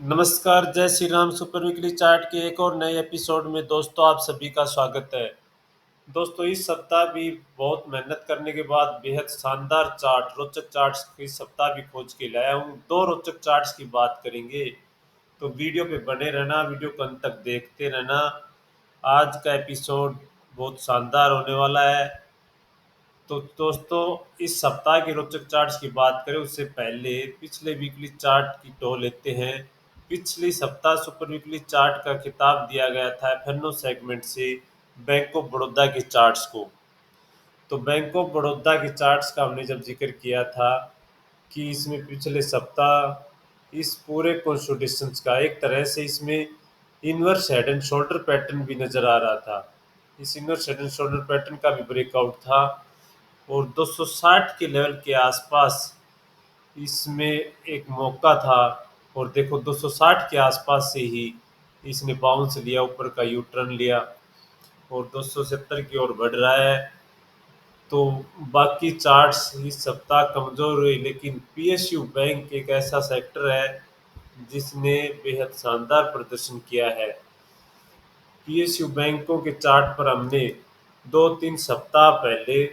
नमस्कार, जय Shri Ram. Super weekly chart के एक और नए एपिसोड में दोस्तों आप सभी का स्वागत है। दोस्तों इस सप्ताह भी बहुत मेहनत करने के बाद बेहद शानदार चार्ट, रोचक चार्ट्स की सप्ताह भी खोज के लाया हूँ। दो रोचक चार्ट्स की बात करेंगे, तो वीडियो पे बने रहना, वीडियो को अंत तक देखते रहना। आज का एपिसोड बहुत शानदार होने वाला है। तो दोस्तों इस सप्ताह के रोचक चार्ट्स की बात करें उससे पहले पिछले वीकली चार्ट की टो लेते हैं। पिछली सप्ताह सुपर वीकली चार्ट का खिताब दिया गया था एफएनओ सेगमेंट से बैंक ऑफ बड़ौदा के चार्ट्स को। तो बैंक ऑफ बड़ौदा के चार्ट्स का हमने जब जिक्र किया था कि इसमें पिछले सप्ताह इस पूरे कंसोलिडेशंस का एक तरह से इसमें inverse head and shoulder pattern भी नज़र आ रहा था। इस inverse head and shoulder pattern का भी ब्रेकआउट था और 260 के लेवल के आसपास इसमें एक मौका था। और देखो 260 के आसपास से ही इसने बाउंस लिया, ऊपर का यू टर्न लिया और 270 की ओर बढ़ रहा है। तो बाकी चार्ट्स इस सप्ताह कमज़ोर हुए, लेकिन पीएसयू बैंक एक ऐसा सेक्टर है जिसने बेहद शानदार प्रदर्शन किया है। पीएसयू बैंकों के चार्ट पर हमने 2-3 सप्ताह पहले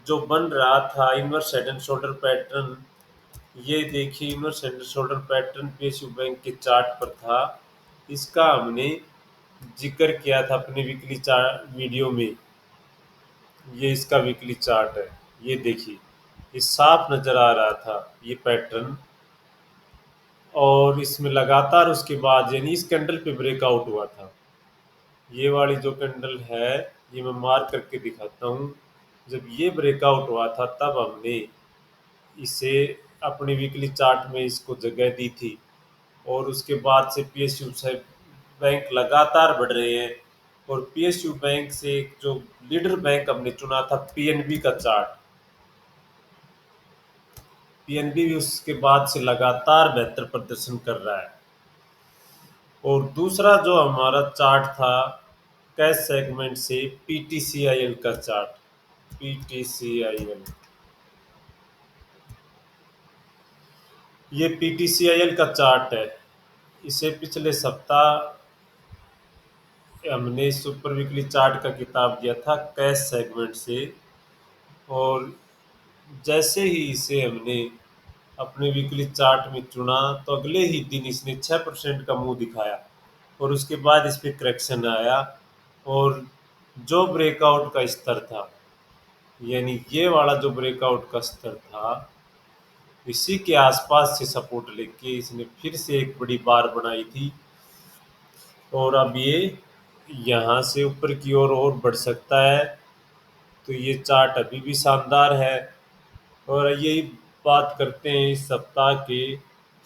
जो बन रहा था inverse head and shoulder pattern, ये देखिए inverse head and shoulder pattern PSU bank के चार्ट पर था। इसका हमने जिक्र किया था अपने वीकली चार्ट वीडियो में। ये इसका वीकली चार्ट है, ये देखिए, ये साफ नज़र आ रहा था ये पैटर्न। और इसमें लगातार उसके बाद यानी इस कैंडल पे ब्रेकआउट हुआ था। ये वाली जो कैंडल है ये मैं मार्क करके दिखाता हूँ। जब ये ब्रेकआउट हुआ था तब हमने इसे अपने वीकली चार्ट में इसको जगह दी थी। और उसके बाद से पीएसयू से बैंक लगातार बढ़ रहे हैं। और पीएसयू बैंक से एक जो लीडर बैंक हमने चुना था पीएनबी का चार्ट, पीएनबी भी उसके बाद से लगातार बेहतर प्रदर्शन कर रहा है। और दूसरा जो हमारा चार्ट था कैश सेगमेंट से पीटीसीआईएल का चार्ट, पीटीसीआईएल, ये पीटीसीआईएल का चार्ट है। इसे पिछले सप्ताह हमने सुपर वीकली चार्ट का किताब दिया था कैश सेगमेंट से। और जैसे ही इसे हमने अपने वीकली चार्ट में चुना तो अगले ही दिन इसने 6% का मुंह दिखाया और उसके बाद इस पे करेक्शन आया। और जो ब्रेकआउट का स्तर था, यानी ये वाला जो ब्रेकआउट का स्तर था, इसी के आसपास से सपोर्ट लेके इसने फिर से एक बड़ी बार बनाई थी। और अब ये यहाँ से ऊपर की ओर और बढ़ सकता है। तो ये चार्ट अभी भी शानदार है। और यही बात करते हैं इस सप्ताह के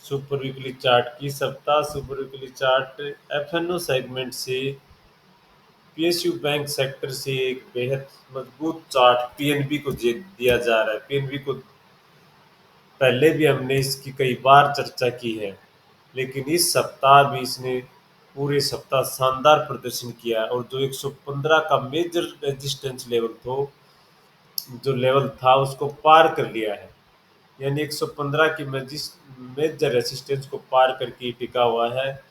सुपर वीकली चार्ट की। सप्ताह super weekly chart FNO segment से पीएसयू बैंक सेक्टर से एक बेहद मजबूत चार्ट पीएनबी को दिया जा रहा है। पीएनबी को पहले भी हमने इसकी कई बार चर्चा की है, लेकिन इस सप्ताह भी इसने पूरे सप्ताह शानदार प्रदर्शन किया और जो 115 का मेजर रेजिस्टेंस लेवल जो लेवल था उसको पार कर लिया है। यानी 115 की मेजर रेसिस्टेंस को पार करके ही टिका हुआ है।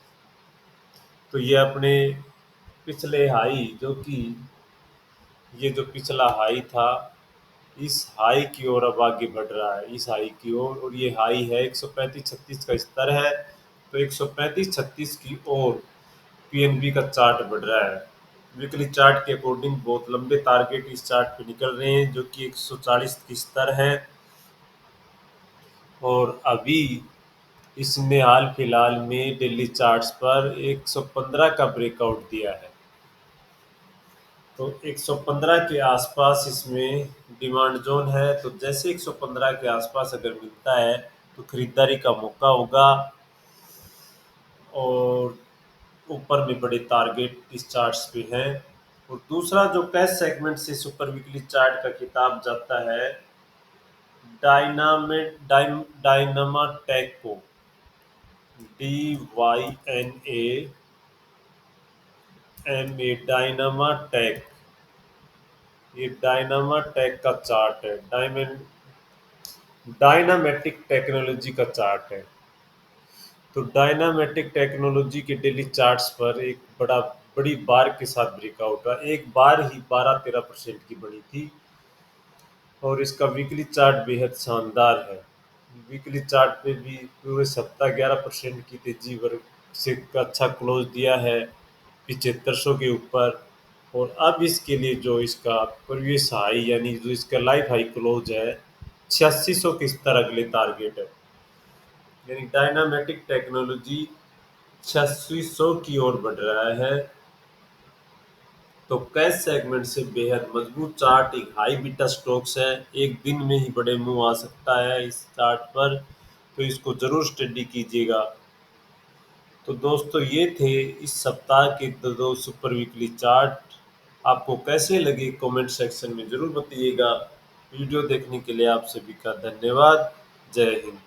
तो ये अपने पिछले हाई जो कि ये जो पिछला हाई था, इस हाई की ओर अब आगे बढ़ रहा है, इस हाई की ओर। और ये हाई है 135.36 का स्तर है। तो 135.36 की ओर पीएनबी का चार्ट बढ़ रहा है। वीकली चार्ट के अकॉर्डिंग बहुत लंबे टारगेट इस चार्ट पे निकल रहे हैं जो कि 140 की स्तर है। और अभी इसने हाल फिलहाल में दिल्ली चार्ट्स पर 115 का ब्रेकआउट दिया है। तो 115 के आसपास इसमें डिमांड जोन है। तो जैसे 115 के आसपास अगर मिलता है तो खरीदारी का मौका होगा। और ऊपर में बड़े टारगेट इस चार्ट्स पे हैं। और दूसरा जो कैश सेगमेंट से सुपर वीकली चार्ट का खिताब जाता है डायनामा टेक को, DYNAMA, डायनामा टेक। ये डायनामा टेक का चार्ट है, डायनामेटिक टेक्नोलॉजी का चार्ट है। तो डायनामेटिक टेक्नोलॉजी के डेली चार्ट्स पर एक बड़ी बार के साथ ब्रेकआउट हुआ। एक बार ही 12-13% की बनी थी और इसका वीकली चार्ट बेहद शानदार है। वीकली चार्ट पे भी पूरे सप्ताह 11% की तेजी वर्ग से अच्छा क्लोज दिया है 7500 के ऊपर। और अब इसके लिए जो इसका प्रीवियस हाई यानी जो इसका लाइफ हाई क्लोज है 8600 के स्तर अगले टारगेट है। यानी डायनामेटिक टेक्नोलॉजी 8600 की ओर बढ़ रहा है। तो कैश सेगमेंट से बेहद मजबूत चार्ट, एक हाई बीटा स्टॉक्स है, एक दिन में ही बड़े मुंह आ सकता है इस चार्ट पर, तो इसको जरूर स्टडी कीजिएगा। तो दोस्तों ये थे इस सप्ताह के दो सुपर वीकली चार्ट। आपको कैसे लगे कमेंट सेक्शन में जरूर बताइएगा। वीडियो देखने के लिए आप सभी का धन्यवाद। जय हिंद।